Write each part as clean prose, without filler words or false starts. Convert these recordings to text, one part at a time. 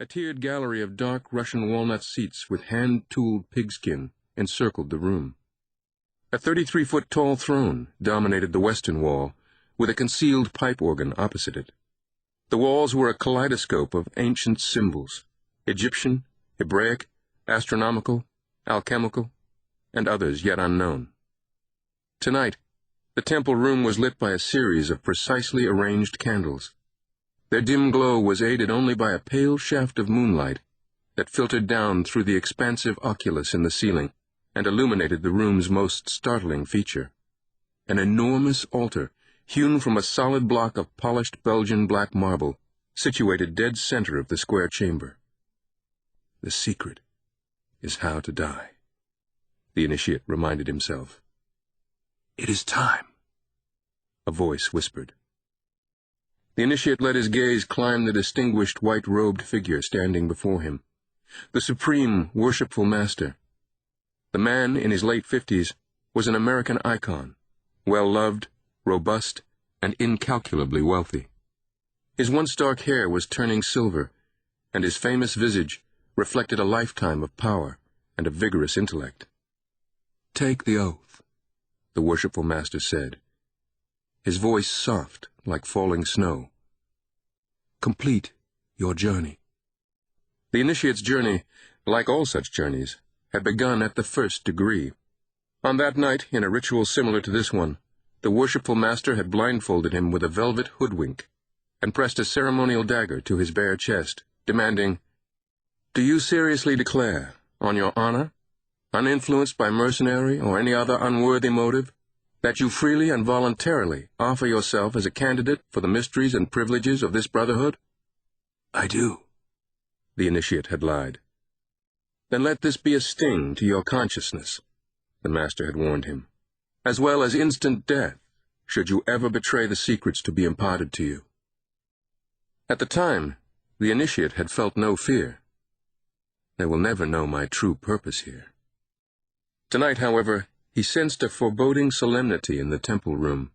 A tiered gallery of dark Russian walnut seats with hand-tooled pigskin encircled the room. A 33-foot-tall throne dominated the western wall, with a concealed pipe organ opposite it. The walls were a kaleidoscope of ancient symbols, Egyptian, Hebraic, astronomical, alchemical, and others yet unknown. Tonight, the temple room was lit by a series of precisely arranged candles. Their dim glow was aided only by a pale shaft of moonlight that filtered down through the expansive oculus in the ceiling and illuminated the room's most startling feature. An enormous altar, hewn from a solid block of polished Belgian black marble, situated dead center of the square chamber. The secret is how to die, the initiate reminded himself. It is time, a voice whispered. The initiate let his gaze climb the distinguished white-robed figure standing before him, the supreme, worshipful master. The man, in his late 50s, was an American icon, well-loved, robust, and incalculably wealthy. His once dark hair was turning silver, and his famous visage reflected a lifetime of power and a vigorous intellect. "Take the oath," the worshipful master said, his voice soft like falling snow. "Complete your journey." The initiate's journey, like all such journeys, had begun at the first degree. On that night, in a ritual similar to this one, the worshipful master had blindfolded him with a velvet hoodwink and pressed a ceremonial dagger to his bare chest, demanding, "Do you seriously declare, on your honor, uninfluenced by mercenary or any other unworthy motive, that you freely and voluntarily offer yourself as a candidate for the mysteries and privileges of this brotherhood?" "I do," the initiate had lied. "Then let this be a sting to your consciousness," the master had warned him, "as well as instant death, should you ever betray the secrets to be imparted to you." At the time, the initiate had felt no fear. They will never know my true purpose here. Tonight, however, he sensed a foreboding solemnity in the temple room,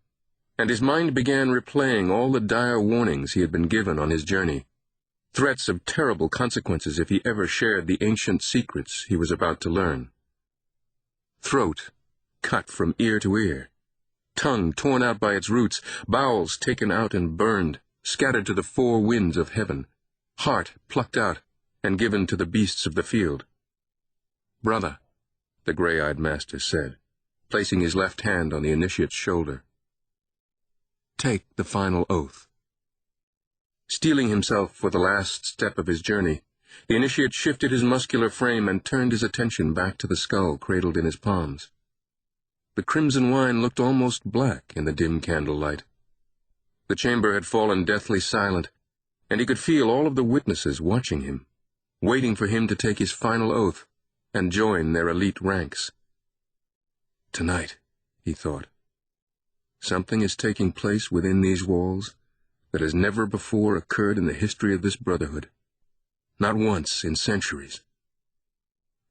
and his mind began replaying all the dire warnings he had been given on his journey, threats of terrible consequences if he ever shared the ancient secrets he was about to learn. Throat cut from ear to ear, tongue torn out by its roots, bowels taken out and burned, scattered to the four winds of heaven, heart plucked out and given to the beasts of the field. "Brother," the gray-eyed master said, placing his left hand on the initiate's shoulder, "take the final oath." Steeling himself for the last step of his journey, the initiate shifted his muscular frame and turned his attention back to the skull cradled in his palms. The crimson wine looked almost black in the dim candlelight. The chamber had fallen deathly silent, and he could feel all of the witnesses watching him, waiting for him to take his final oath and join their elite ranks. "Tonight," he thought, "something is taking place within these walls that has never before occurred in the history of this brotherhood. Not once in centuries."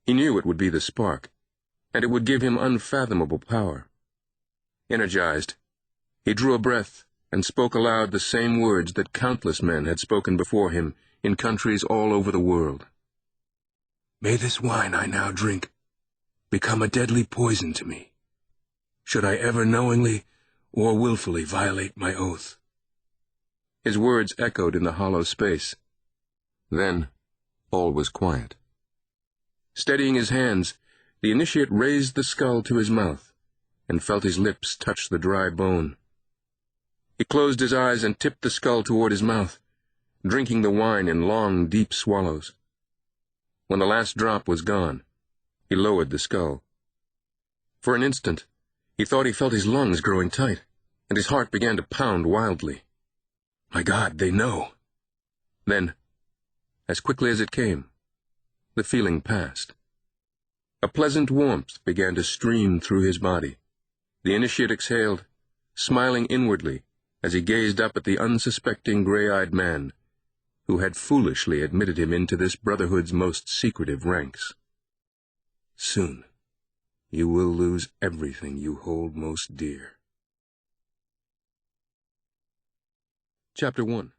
He knew it would be the spark, and it would give him unfathomable power. Energized, he drew a breath and spoke aloud the same words that countless men had spoken before him in countries all over the world. "May this wine I now drink become a deadly poison to me, should I ever knowingly or willfully violate my oath." His words echoed in the hollow space. Then all was quiet. Steadying his hands, the initiate raised the skull to his mouth and felt his lips touch the dry bone. He closed his eyes and tipped the skull toward his mouth, drinking the wine in long, deep swallows. When the last drop was gone, he lowered the skull. For an instant, he thought he felt his lungs growing tight, and his heart began to pound wildly. My God, they know. Then, as quickly as it came, the feeling passed. A pleasant warmth began to stream through his body. The initiate exhaled, smiling inwardly as he gazed up at the unsuspecting gray-eyed man who had foolishly admitted him into this brotherhood's most secretive ranks. Soon, you will lose everything you hold most dear. Chapter 1.